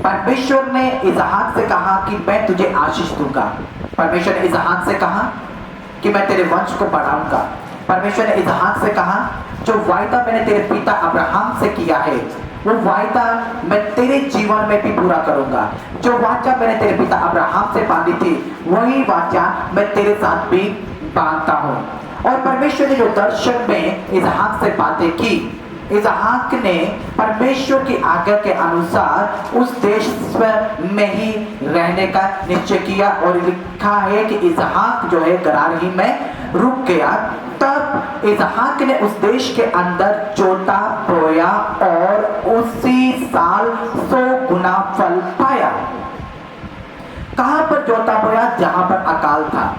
परमेश्वर ने इसहाक से कहा कि मैं तुझे आशीष दूंगा। परमेश्वर ने इसहाक से कहा कि मैं तेरे वंश को बढ़ाऊंगा। परमेश्वर ने इसहाक से कहा जो वायदा मैंने तेरे पिता अब्राहम से किया है वो वायदा मैं तेरे जीवन में भी पूरा करूंगा। जो वाचा मैंने तेरे पिता अब्राहम से बांधी थी वही वाचा मैं तेरे साथ भी बांधता हूँ। और परमेश्वर ने जो दर्शन में इसहाक से बातें की, इसहाक ने परमेश्वर की आज्ञा के अनुसार उस देश में ही रहने का निश्चय किया। और लिखा है कि इसहाक जो है गरार ही में रुक गया। तब इसहाक ने उस देश के अंदर जोता बोया और उसी साल 100 गुना फल पाया। कहां पर जोता बोया? जहां पर अकाल था,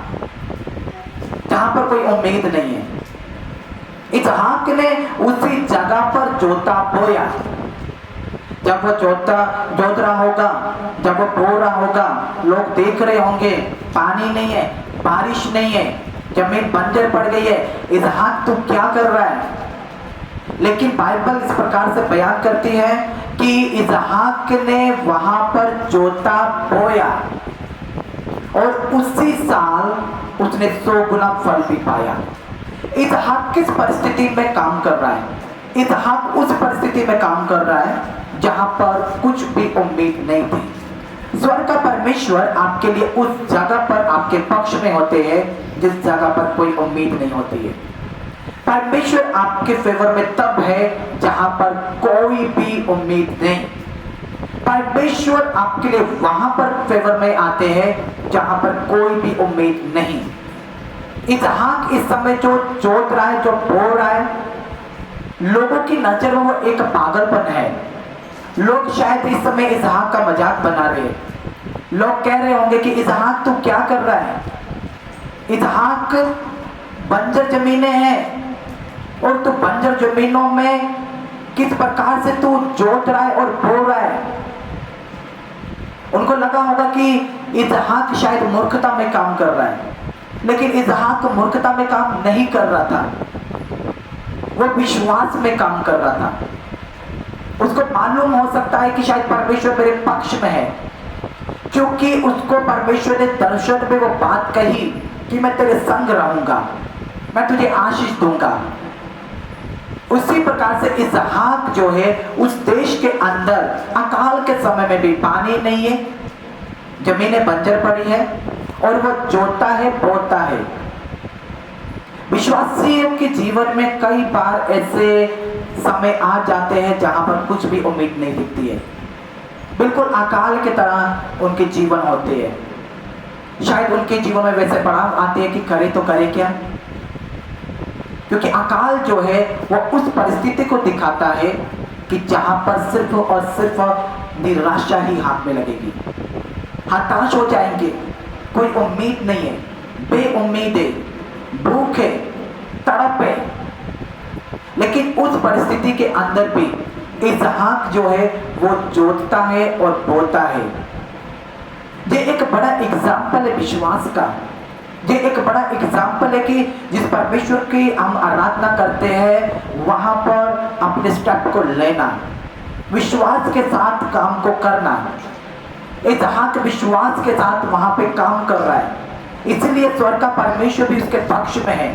जहां पर कोई उम्मीद नहीं है। इसहाक ने उसी जगह पर जोता बोया। जब वो जोत रहा होगा, जब वो बो रहा होगा, लोग देख रहे होंगे पानी नहीं है, बारिश नहीं है, जमीन बंजर पड़ गई है, इसहाक तू क्या कर रहा है? लेकिन बाइबल इस प्रकार से बयान करती है कि इसहाक ने वहां पर जोता बोया और उसी साल उसने 100 गुना फल भी पाया। इसहाक किस परिस्थिति में काम कर रहा है? इसहाक उस परिस्थिति में काम कर रहा है जहां पर कुछ भी उम्मीद नहीं थी। स्वर्ग का परमेश्वर आपके लिए उस जगह पर आपके पक्ष में होते हैं जिस जगह पर कोई उम्मीद नहीं होती है। परमेश्वर आपके फेवर में तब है जहां पर कोई भी उम्मीद नहीं। परमेश्वर आपके लिए वहां पर फेवर में आते हैं जहां पर कोई भी उम्मीद नहीं। इसहाक इस समय जो जोत रहा है, जो बो रहा है, लोगों की नजर में वो एक पागलपन है। लोग शायद इस समय इसहाक का मजाक बना रहे हैं। लोग कह रहे होंगे कि इसहाक तू क्या कर रहा है? इसहाक बंजर जमीनें हैं और तू बंजर जमीनों में किस प्रकार से तू जोत रहा है और बो रहा है। उनको लगा होगा कि इसहाक शायद मूर्खता में काम कर रहा है, लेकिन इसहाक मूर्खता में काम नहीं कर रहा था, वो विश्वास में काम कर रहा था। उसको मालूम हो सकता है कि शायद परमेश्वर मेरे पक्ष में है, क्योंकि उसको परमेश्वर ने दर्शन में वो बात कही कि मैं तेरे संग रहूंगा, मैं तुझे आशीष दूंगा। उसी प्रकार से इसहाक जो है उस देश के अंदर अकाल के समय में भी पानी नहीं है, जमीनें बंजर पड़ी है और वो जोतता है, बोता है। विश्वासियों के जीवन में कई बार ऐसे समय आ जाते हैं जहां पर कुछ भी उम्मीद नहीं दिखती है। बिल्कुल अकाल की तरह उनके जीवन होते हैं। शायद उनके जीवन में वैसे पड़ाव आते हैं कि करे तो करे क्या, क्योंकि अकाल जो है वो उस परिस्थिति को दिखाता है कि जहां पर सिर्फ और सिर्फ निराशा ही हाथ में लगेगी। हताश हो जाएंगे, कोई उम्मीद नहीं है, बेउम्मीद है, भूख है, तड़प है। लेकिन उस परिस्थिति के अंदर भी इसहाक जो है वो जोतता है और बोता है। ये एक बड़ा एग्जाम्पल है विश्वास का। ये एक बड़ा एग्जाम्पल है कि जिस परमेश्वर की हम आराधना करते हैं वहां पर अपने स्टेप को लेना, विश्वास के साथ काम को करना। इसहाक विश्वास के साथ वहां पे काम कर रहा है, इसलिए स्वर्ग का परमेश्वर भी उसके पक्ष में है।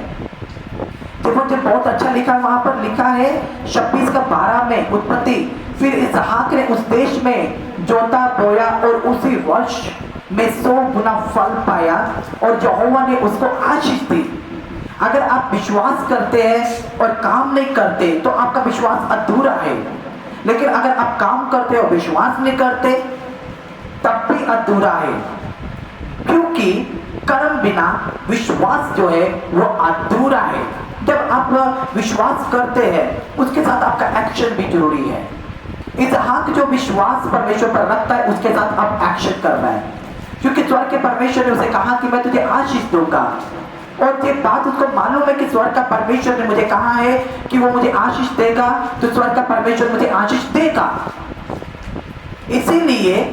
तो मुझे बहुत अच्छा लिखा है, वहां पर लिखा है 26:12 में उत्पत्ति, फिर इसहाक ने उस देश में जोता बोया और उसी वर्ष में 100 गुना फल पाया और यहोवा ने उसको आशीष दी। अगर आप विश्वास करते हैं और काम नहीं करते तो आपका विश्वास अधूरा है, लेकिन अगर आप काम करते और विश्वास नहीं करते तब भी अधूरा है, क्योंकि कर्म बिना विश्वास जो है वो अधूरा है। जब आप विश्वास करते हैं उसके साथ आपका एक्शन भी जरूरी है। इसहाक जो विश्वास परमेश्वर पर रखता है उसके साथ आप एक्शन कर रहा है, क्योंकि स्वर्ग के परमेश्वर ने उसे कहा कि मैं तुझे आशीष दूंगा, और ये बात उसको मालूम है कि स्वर्ग का परमेश्वर ने मुझे कहा है कि वो मुझे आशीष देगा, तो स्वर्ग का परमेश्वर मुझे आशीष देगा। इसीलिए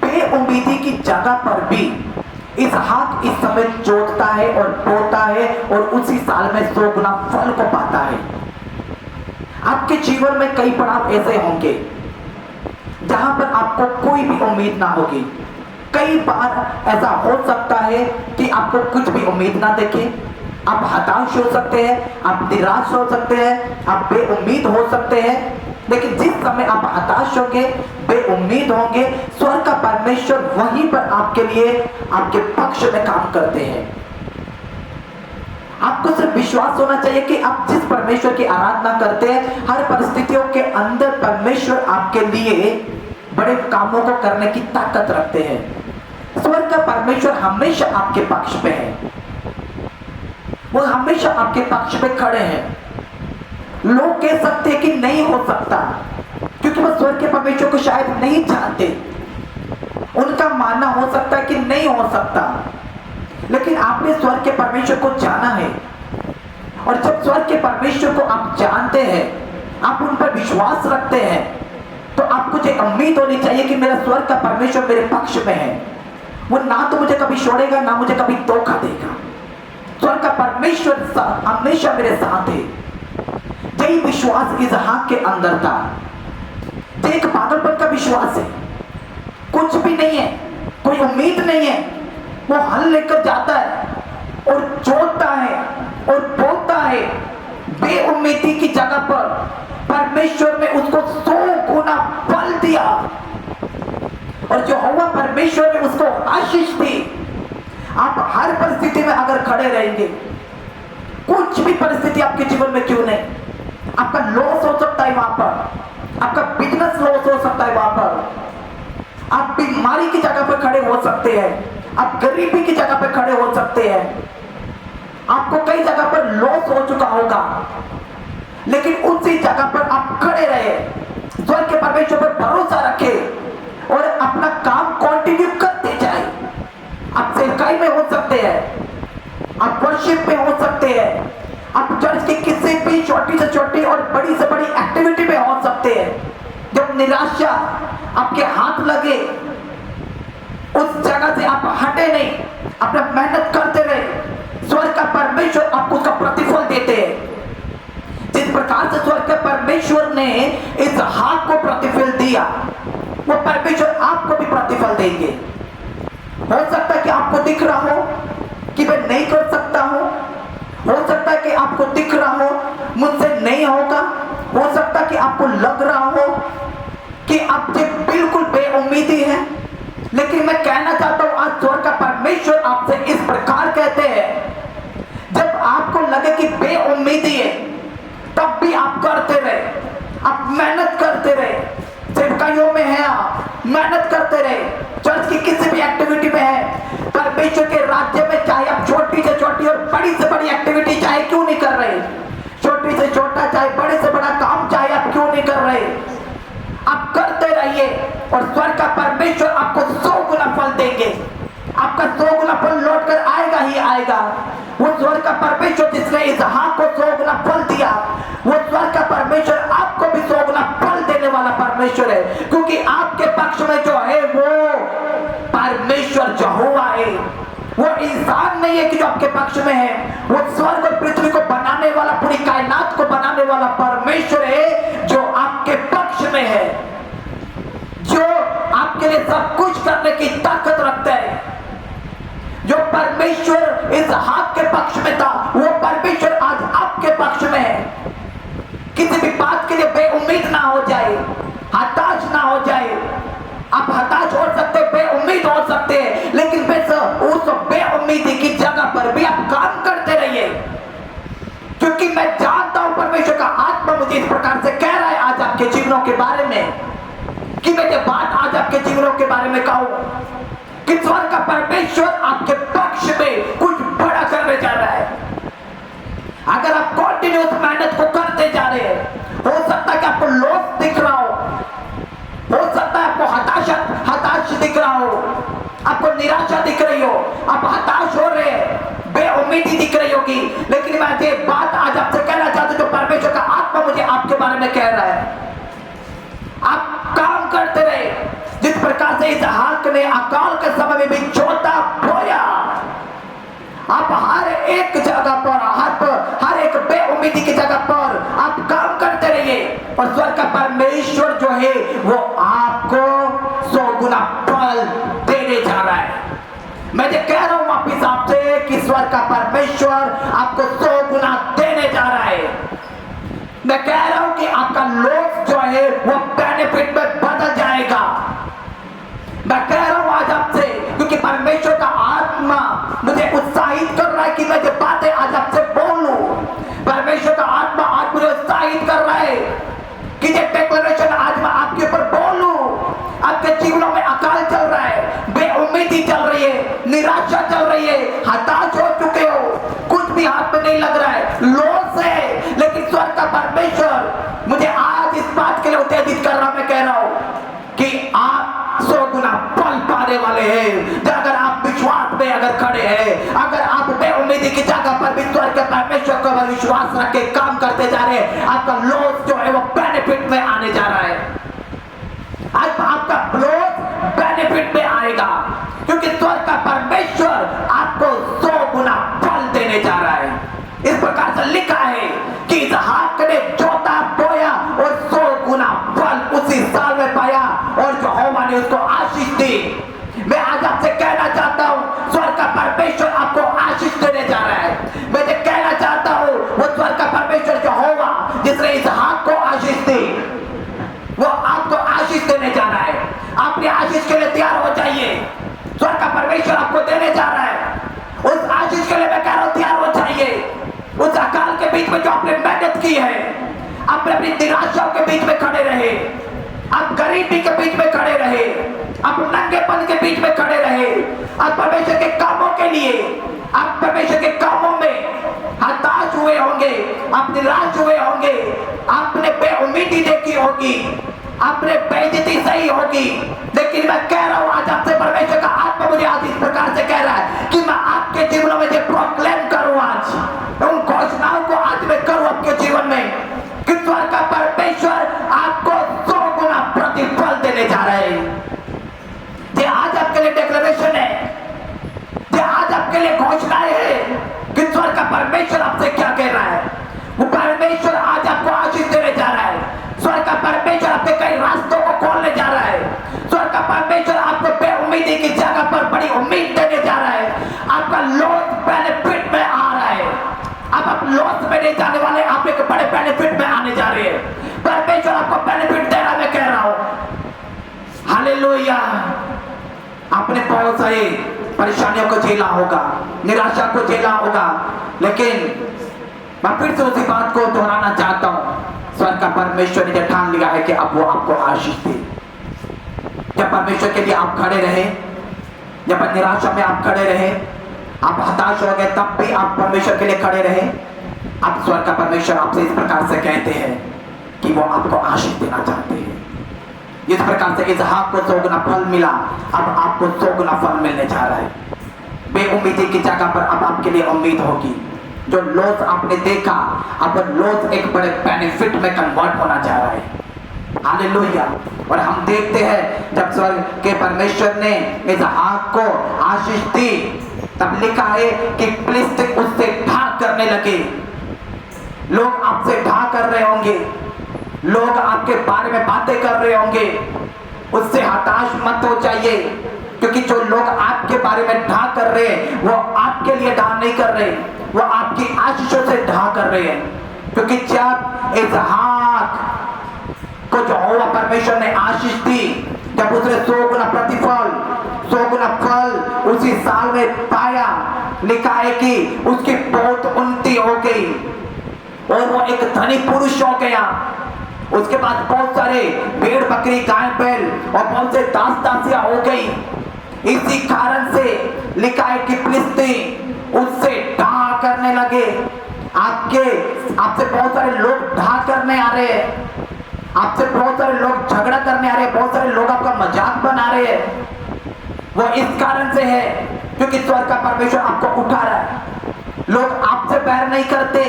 बेउम्मीदी की जगह पर भी इसहाक इस समय जोतता है और बोता है और उसी साल में 100 गुना फल को पाता है। आपके जीवन में कई पड़ाव ऐसे होंगे जहां पर आपको कोई भी उम्मीद ना होगी। कई बार ऐसा हो सकता है कि आपको कुछ भी उम्मीद ना देखे, आप हताश हो सकते हैं, आप निराश हो सकते हैं, आप बेउम्मीद हो सकते हैं। लेकिन जिस समय आप हताश होंगे, बेउम्मीद होंगे, स्वर्ग का परमेश्वर वहीं पर आपके लिए, आपके पक्ष में काम करते हैं। आपको सिर्फ विश्वास होना चाहिए कि आप जिस परमेश्वर की आराधना करते हैं, हर परिस्थितियों के अंदर परमेश्वर आपके लिए बड़े कामों को करने की ताकत रखते हैं। स्वर्ग का परमेश्वर हमेशा आपके पक्ष पे है, वो हमेशा आपके पक्ष पे खड़े हैं। लोग कह सकते हैं कि नहीं हो सकता, क्योंकि वो स्वर्ग के परमेश्वर को शायद नहीं जानते। उनका मानना हो सकता है कि नहीं हो सकता, लेकिन आपने स्वर्ग के परमेश्वर को जाना है। और जब स्वर्ग के परमेश्वर को आप जानते हैं, आप उन पर विश्वास रखते हैं, तो आपको जो उम्मीद होनी चाहिए कि मेरा स्वर्ग का परमेश्वर मेरे पक्ष में है। वो ना तो मुझे कभी छोड़ेगा, ना मुझे कभी धोखा देगा। स्वर्ग का परमेश्वर हमेशा मेरे साथ है। यही विश्वास इसहाक के अंदर था। ये एक पागलपन का विश्वास है, कुछ भी नहीं है, कोई उम्मीद नहीं है। वो हल लेकर जाता है और जोतता है और बोता है। बेउम्मीदी की जगह पर परमेश्वर ने उसको 100 गुना फल दिया, और जो हुआ परमेश्वर ने उसको आशीष दी। आप हर परिस्थिति में अगर खड़े रहेंगे, कुछ भी परिस्थिति आपके जीवन में क्यों नहीं, आपका लॉस हो सकता है वहां पर, आपका बिजनेस लॉस हो सकता है वहां पर, आप बीमारी की जगह पर खड़े हो सकते हैं, आप गरीबी की जगह पर खड़े हो सकते हैं, आपको कई जगह पर लॉस हो चुका होगा, लेकिन उसी जगह पर आप खड़े रहे, स्वर्ग के परमेश्वर पर भरोसा रखे और अपना काम कंटिन्यू करते जाए। आप सेवकाई में हो सकते हैं, आप वर्शिप में हो सकते हैं, आप चर्च की किसी भी छोटी से छोटी और बड़ी से बड़ी एक्टिविटी में हो सकते हैं। जब निराशा आपके हाथ लगे, उस जगह से आप हटे नहीं, अपना मेहनत करते रहे। स्वर्ग का परमेश्वर आपको उसका प्रतिफल देते हैं। जिस प्रकार से स्वर्ग के परमेश्वर ने इसहाक को प्रतिफल दिया, वो परमेश्वर आपको भी प्रतिफल देंगे। हो सकता है कि आपको दिख रहा हो कि मैं नहीं कर सकता हूं, हो सकता है कि आपको दिख रहा हो मुझसे नहीं होगा, हो सकता है कि आपको लग रहा हो कि आप बिल्कुल बेउम्मीदी है। लेकिन मैं कहना चाहता हूं, आज स्वर्ग का परमेश्वर आपसे इस प्रकार कहते हैं, जब आपको लगे कि बेउम्मीदी है, तब भी आप करते रहे, आप मेहनत करते रहे, सेवकाइयों में है, आप मेहनत करते रहे, चर्च की किसी भी एक्टिविटी में है, परमेश्वर के राज्य में चाहे आप छोटी से छोटी और बड़ी से बड़ी एक्टिविटी चाहे क्यों नहीं कर रहे, छोटी से छोटा चाहे बड़े से बड़ा काम चाहे आप क्यों नहीं कर रहे, आप करते रहिए और स्वर्ग का परमेश्वर आपको 100 गुना फल देंगे। आपका 100 गुना फल लौट कर आएगा ही आएगा। वो स्वर्ग का परमेश्वर जिसने इसहाक को 100 गुना फल दिया, वो स्वर्ग का परमेश्वर आपको भी 100 गुना फल देने वाला परमेश्वर है, क्योंकि आपके पक्ष में जो है वो परमेश्वर यहोवा है। वो इंसान नहीं है कि जो आपके पक्ष में है, वो स्वर्ग और पृथ्वी को बनाने वाला, पूरी कायनात को बनाने वाला परमेश्वर है, जो आपके पक्ष में है, जो आपके लिए सब कुछ करने की ताकत रखता है। जो परमेश्वर इसहाक के पक्ष में था, वो परमेश्वर आज आपके पक्ष में है। किसी भी बात के लिए बेउम्मीद ना हो जाए, हताश ना हो जाए। आप हताश हो सकते, बेउम्मीद हो सकते हैं, लेकिन उस बेउम्मीदी की जगह पर भी आप काम करते रहिए, क्योंकि मैं जानता हूं परमेश्वर का आत्मा मुझे इस प्रकार से कह रहा है आज आपके जीवनों के बारे में, कि मैं ये बात आज आपके जीवनों के बारे में कहूं कि स्वर्ग का परमेश्वर आपके पक्ष में कुछ बड़ा करने जा रहा है। अगर आप कंटिन्यूस मेहनत को करते जा रहे हैं, हो सकता है कि आपको लॉस दिख रहा हो सकता है आपको हताश दिख रहा हो, आपको निराशा दिख रही हो, आप हताश हो रहे हैं, बेउम्मीदी दिख रही होगी, लेकिन मैं ये बात आज आपसे कहना चाहता हूं, जो परमेश्वर का आत्मा मुझे आपके बारे में कह रहा है, आप काम करते रहे। जिस प्रकार से इसहाक ने अकाल के समय में भी जोता बोया, आप हर एक जगह पर, हर एक बेउम्मीदी की जगह पर आप काम करते रहिए और स्वर्ग का परमेश्वर जो है वो आपको 100 गुना फल देने जा रहा है। मैं जो कह रहा हूं वापिस आपसे कि स्वर्ग का परमेश्वर आपको 100 गुना देने जा रहा है। मैं कह रहा हूं कि आपका लॉस जो है वो बेनिफिट में बदल जाएगा। मैं कह रहा हूं आज आपसे क्योंकि परमेश्वर का आत्मा मुझे उत्साहित कर रहा है कि मैं जो बातें आज आपसे बोलूं। परमेश्वर का आत्मा आज मुझे उत्साहित कर रहा है कि ये डिक्लेरेशन आज मैं आपके ऊपर बोलूं। आपके जीवनों में अकाल चल रहा है, बेउम्मीदी चल रही है, निराशा चल रही है, हताश हो चुके हो, कुछ भी हाथ में नहीं लग रहा है, लॉस है, लेकिन स्वर्ग का परमेश्वर मुझे आज इस बात के लिए उत्तेजित कर रहा। मैं कह रहा हूं कि आप 100 गुना फल पाने वाले हैं। अगर आप विश्वास में अगर खड़े हैं, अगर आप बेउम्मीदी की जगह पर भी स्वर्ग के परमेश्वर को विश्वास रख के काम करते जा रहे हैं, आपका लॉस जो है वो बेनिफिट में आने जा रहा है। आज आपका लॉस बेनिफिट में आएगा क्योंकि स्वर्ग का परमेश्वर आपको 100 गुना फल देने जा रहा है। इस प्रकार से लिखा है कि इसहाक ने जोता बोया और 100 गुना फल उसी साल में पाया और यहोवा ने उसको आशीष दी। मैं आज आपसे कहना चाहता हूं स्वर्ग का परमेश्वर आपको आशीष देने जा रहा है। मैं जो कहना चाहता हूं वो स्वर्ग का परमेश्वर यहोवा जिसने इसहाक को आशीष दी वो आपको आशीष देने जा रहा है। अपने आशीष के लिए तैयार हो जाइए। स्वर्ग का परमेश्वर आपको देने जा रहा है। उस आशीष के लिए मैं कह रहा हूं तैयार हो जाइए। उस अकाल के बीच में जो आपने मेहनत की है, आपने अपनी निराशाओं के बीच में खड़े रहे, आप गरीबी के बीच में खड़े रहे, आप नंगेपन के बीच में खड़े रहे, आप परमेश्वर के कामों के लिए, आप परमेश्वर के कामों में हताश हुए होंगे, आप निराश हुए होंगे, आपने बेउम्मीदी देखी होगी, आपने बेइज्जती सही होगी, लेकिन मैं कह रहा हूं आज आपसे परमेश्वर का आत्मा मुझे आज इस प्रकार से कह रहा है कि मैं आपके जीवनों में जो प्रोक्लेम करूं, आज उन घोषणाओं को आज मैं करूं आपके जीवन में कि स्वर्ग का परमेश्वर आपको 100 गुना प्रतिफल देने जा रहे हैं। ये आज आपके लिए डिक्लेरेशन है, ये आज आपके लिए घोषणाएं है कि स्वर्ग का परमेश्वर आपसे क्या कह रहा है। वो परमेश्वर आज आपको आशीष देने जा रहा है। स्वर्ग का परमेश्वर आपके कई रास्तों को खोलने जा रहा है। स्वर्ग का परमेश्वर आपको बेउम्मीदी की जगह पर बड़ी उम्मीद देने जा रहा है। आपका लॉस बेनिफिट में आ रहा है। अब आप लॉस में नहीं जाने वाले, आप एक बड़े बेनिफिट में आने जा रहे हैं। परमेश्वर आपको बेनिफिट दे रहा है। मैं कह रहा हूं हालेलुया। आपने बहुत सारी परेशानियों को झेला होगा, निराशा को झेला होगा, लेकिन मैं फिर से उसी बात को दोहराना चाहता हूं। स्वर्ग का परमेश्वर ने ठान लिया है कि अब वो आपको आशीष दे। जब परमेश्वर के लिए आप खड़े रहे, जब निराशा में आप खड़े रहे, आप हताश हो गए, तब भी आप परमेश्वर के लिए खड़े रहे। अब स्वर्ग का परमेश्वर आपसे इस प्रकार से कहते हैं कि वो आपको आशीष देना चाहते हैं। इस प्रकार से इसहाक को 100 गुना फल मिला, अब आपको 100 गुना फल मिलने जा रहा है। बेउम्मीदी की जगह पर अब आपके लिए उम्मीद होगी। जो लॉस आपने देखा, अब लॉस एक बड़े बेनिफिट में कन्वर्ट होना जा रहा है। हालेलुया। और हम देखते हैं जब स्वर्ग के परमेश्वर ने इसहाक को आशीष दी, तब लिखा है कि फिलिस्ती उससे ढाक करने लगे। लोग आपसे ढाक कर रहे होंगे, लोग आपके बारे में बातें कर रहे होंगे, उससे हताश मत हो जाइए, क्योंकि जो लोग आपके बारे में ढा कर रहे हैं वो आपके लिए ढा नहीं कर रहे, वो आपकी आशीषों से ढा कर रहे हैं। क्योंकि जब इसहाक को यहोवा परमेश्वर ने आशीष दी, जब उसने 100 गुना प्रतिफल, 100 गुना फल उसी साल में पाया, लिखा है कि उसकी बहुत उन्नति हो गई और वो एक धनी पुरुष हो गया। उसके बाद बहुत सारे भेड़ बकरी गाय बैल और बहुत से दास दासियां हो गई। इसी कारण से लिखा है कि फिलिस्ती उससे ढा करने लगे। आपसे बहुत सारे लोग ढा करने आ रहे हैं, आपसे बहुत सारे लोग झगड़ा करने आ रहे हैं, बहुत सारे लोग आपका मजाक बना रहे हैं। वो इस कारण से है क्योंकि स्वर्ग का परमेश्वर आपको उठा रहा है। लोग आपसे बैर नहीं करते,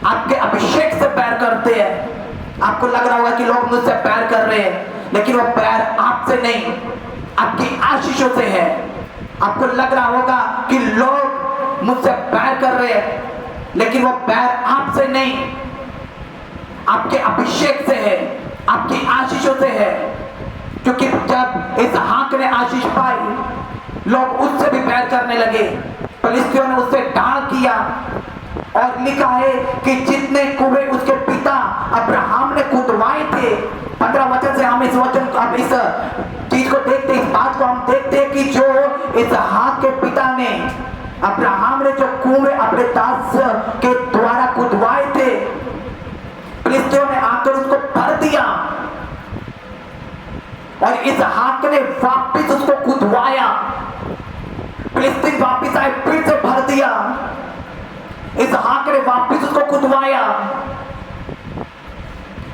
आपके अभिषेक से बैर करते हैं। आपको लग रहा होगा कि लोग मुझसे बैर कर रहे हैं, लेकिन वो बैर आपसे नहीं, आपकी आशीषों से है। आपको लग रहा होगा कि लोग मुझसे बैर कर रहे हैं, लेकिन वो बैर आपसे नहीं, आपके अभिषेक से है, आपकी आशीषों से है। क्योंकि जब इसहाक ने आशीष पाई, लोग उससे भी बैर करने लगे। फिलिस्तियों ने उससे ढाल किया और लिखा है कि जितने कुएं उसके पिता अब्राहम ने खुदवाए थे, 15 वचन से हम इस वचन को, अब इस चीज को देखते, इस बात को हम देखते हैं कि जो इसहाक के पिता ने, अब्राहम ने जो कुएं अपने दास के द्वारा खुदवाए थे, फिलिस्तियों ने आकर उसको भर दिया और इसहाक ने वापिस उसको खुदवाया। फिलिस्तीन वापिस आए, फिर से भर दिया। इसहाक ने वापिस उसको खुदवाया।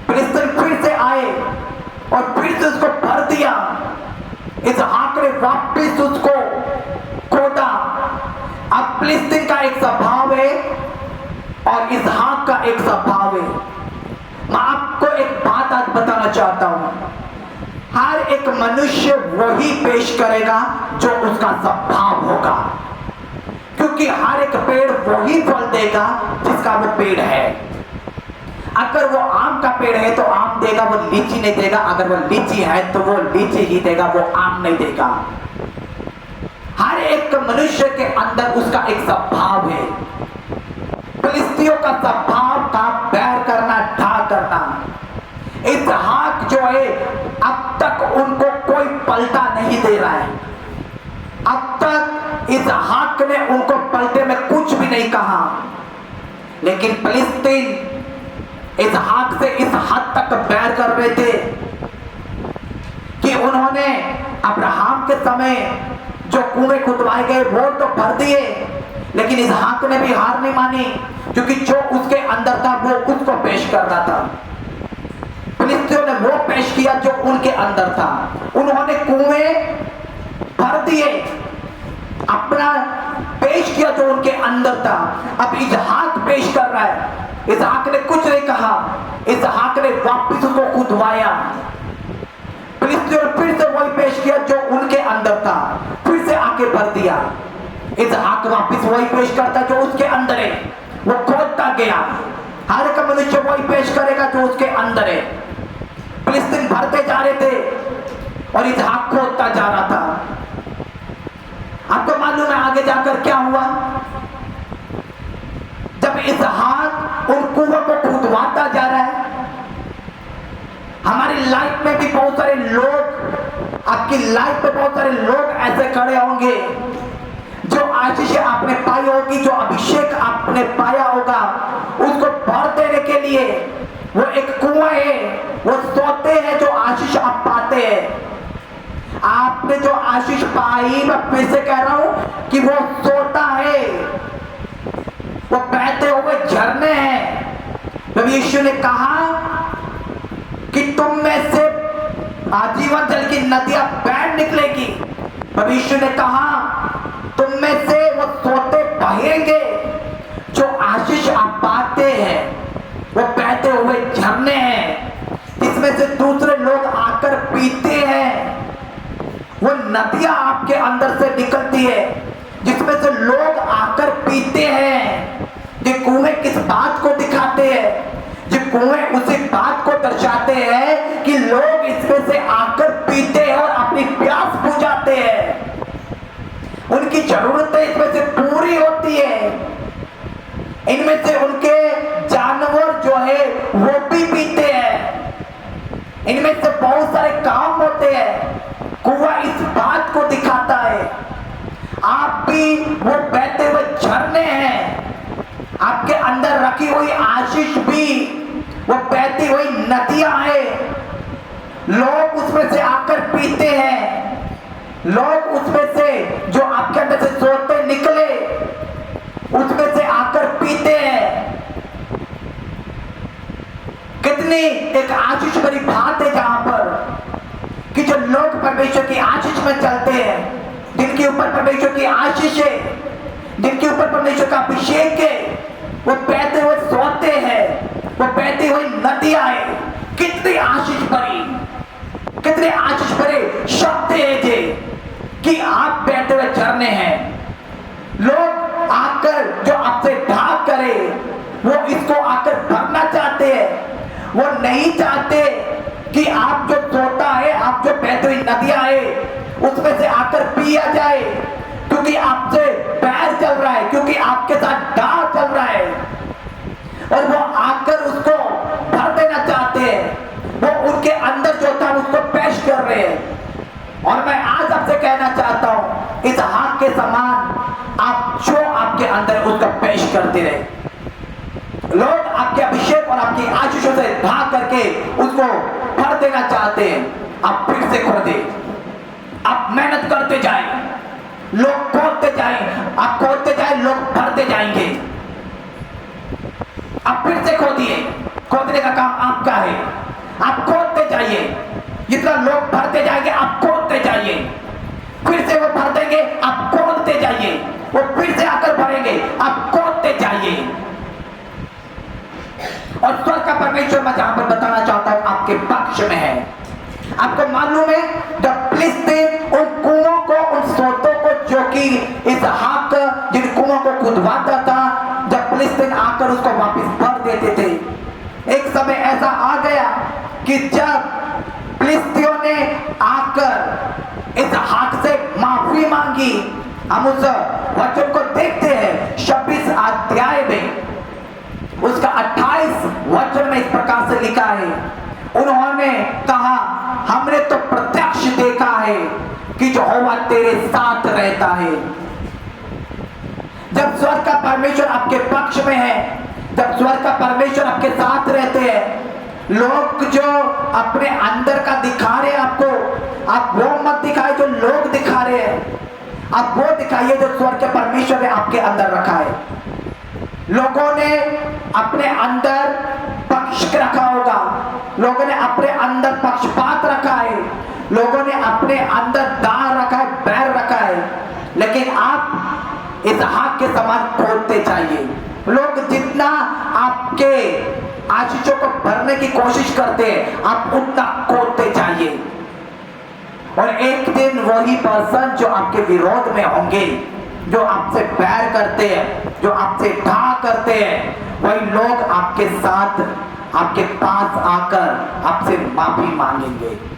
फिलिस्तीन फिर से आए और फिर से उसको भर दिया। इसहाक ने वापिस उसको खोदा। अब फिलिस्तीन का एक स्वभाव है और इसहाक का एक स्वभाव है। मैं आपको एक बात आज बताना चाहता हूं, हर एक मनुष्य वही पेश करेगा जो उसका स्वभाव होगा, क्योंकि हर एक पेड़ वही फल देगा जिसका वो पेड़ है। अगर वो आम का पेड़ है तो आम देगा, वो लीची नहीं देगा। अगर वो लीची है तो वो लीची ही देगा, वो आम नहीं देगा। हर एक मनुष्य के अंदर उसका एक स्वभाव है। फिलिस्तियों का स्वभाव था बैर करना, ढा करना। इसहाक जो है, अब तक उनको कोई पलटा नहीं दे रहा है। अब तक इसहाक ने उनको पलटे में कुछ भी नहीं कहा, लेकिन फिलिस्तीन इसहाक से इस हद तक बैर कर रहे थे कि उन्होंने अब्राहम के समय जो कुएं खुदवाए गए वो तो भर दिए, लेकिन इसहाक ने भी हार नहीं मानी, क्योंकि जो उसके अंदर था वो उसको पेश करना था। फिलिस्तियों ने वो पेश किया जो उनके अंदर था। उन्होंने कुएं भर दिए, अपना पेश किया जो उनके अंदर था। अब इसहाक पेश कर रहा है। इसहाक ने कुछ नहीं कहा, इसहाक ने वापस उसको खुदवाया। फिलिस्तियों ने फिर से वही पेश किया जो उनके अंदर था, फिर से आके भर दिया। इसहाक वापस वही पेश करता जो उसके अंदर है, वो खोदता गया। हर एक मनुष्य वही पेश करेगा जो उसके अंदर है। फिलिस्तीन भरते जा रहे थे और इसहाक खोदता जा रहा था। आपको मालूम है आगे जाकर क्या हुआ? जब इसहाक उन कुओं को खुदवाता जा रहा है, हमारी लाइफ में भी बहुत सारे लोग, आपकी लाइफ में बहुत सारे लोग ऐसे खड़े होंगे जो आशीष आपने पाई होगी, जो अभिषेक आपने पाया होगा, उसको भर देने के लिए वो एक कुआं है, वो सोते हैं जो आशीष आप पाते हैं। आपने जो आशीष पाई, मैं फिर से कह रहा हूं कि वो सोता है, वो बहते हुए झरने हैं। जब यीशु ने कहा कि तुम में से आजीवन जल की नदियां बह निकलेगी, तब यीशु ने कहा तुम में से वो सोते बहेंगे। जो आशीष आप पाते हैं वो बहते हुए झरने हैं, जिसमें से दूसरे लोग आकर पीते हैं। वो नदियां आपके अंदर से निकलती है, जिसमें से लोग आकर पीते हैं। ये कुएं किस बात को दिखाते हैं? ये कुएं उसी बात को दर्शाते हैं कि लोग इसमें से आकर पीते हैं और अपनी प्यास बुझाते हैं। उनकी जरूरतें इसमें से पूरी होती है। इनमें से उनके जानवर जो है वो भी पीते हैं। इनमें से बहुत सारे काम होते हैं। कुआं इस बात को दिखाता है। आप भी वो बहते हुए झरने हैं। आपके अंदर रखी हुई आशीष भी वो बहती हुई नदियां हैं। लोग उसमें से आकर पीते हैं। लोग उसमें से जो आपके अंदर से सोते निकले, उसमें से आकर पीते हैं। कितनी एक आशीष भरी बात है जहां पर कि जो लोग परमेश्वर की आशीष में चलते हैं, जिनके ऊपर परमेश्वर की आशीष है, जिनके ऊपर परमेश्वर का अभिषेक है, वो बहते हुए सोते हैं, वो बहती हुई नदियां है। कितनी आशीष भरी, कितने आशीष भरे शब्द है जे कि आप बहते हुए झरने हैं। लोग आकर जो आपसे ढाक करे, वो इसको आकर भरना चाहते हैं। वो नहीं चाहते कि आप जो तोता है, आप जो बहती हुई नदियां है उसमें से आकर पिया जाए, क्योंकि आपसे बैर चल रहा है, क्योंकि आपके साथ डार चल रहा है, और वो आकर उसको भर देना चाहते हैं। वो उनके अंदर जो था उसको पेश कर रहे हैं। और मैं आज आपसे कहना चाहता हूं, इस हाथ के समान आप जो आपके अंदर उसका पेश करते रहे। लोग आपके अभिषेक और आपकी आशीषों से ढाक करके उसको भर देना चाहते हैं। आप फिर से खोदे, आप मेहनत करते जाएं, लोग खोदते जाएं, आप खोदते जाएं, लोग भरते जाएंगे। आप फिर से खोदिए, खोदने का काम आपका है। आप खोदते जाइए, जितना लोग भरते जाएंगे आप खोदते जाइए, फिर से वो भर देंगे, आप खोदते जाइए, वो फिर से आकर भरेंगे, आप खोदते जाइए। और स्वर्ग का परमेश्वर मैं जहां पर बताना चाहता हूं आपके पक्ष में है। आपको मालूम है जब फिलिस्तीन उन कुओं को, उन सोतों को जो कि इसहाक जिन कुओं को खुदवाता था, जब फिलिस्तीन आकर उसको वापस भर देते थे, एक समय ऐसा आ गया कि जब फिलिस्तीनियों ने आकर इसहाक से माफी मांगी। हम उस वचन को देखते हैं 26 अध्याय में, उसका 28 वचन में इस प्रकार से लिखा है, उन्होंने कहा हमने तो प्रत्यक्ष देखा है कि यहोवा तेरे साथ रहता है। जब स्वर्ग का परमेश्वर आपके पक्ष में है, जब स्वर्ग का परमेश्वर आपके साथ रहते हैं, लोग जो अपने अंदर का दिखा रहे हैं आपको, आप वो मत दिखाए जो लोग दिखा रहे हैं, आप वो दिखाइए जो स्वर्ग के परमेश्वर ने आपके अंदर रखा है। लोगों ने अपने अंदर पक्ष रखा होगा, लोगों ने अपने अंदर पक्षपात रखा है, लोगों ने अपने अंदर दार रखा है, बैर रखा है, लेकिन आप इसहाक के समान खोदते जाइए। लोग जितना आपके आशीषों को भरने की कोशिश करते हैं, आप उतना खोदते जाइए। और एक दिन वही पर्सन जो आपके विरोध में होंगे, जो आपसे बैर करते हैं, जो आपसे ढा करते हैं, वही लोग आपके साथ, आपके पास आकर आपसे माफी मांगेंगे।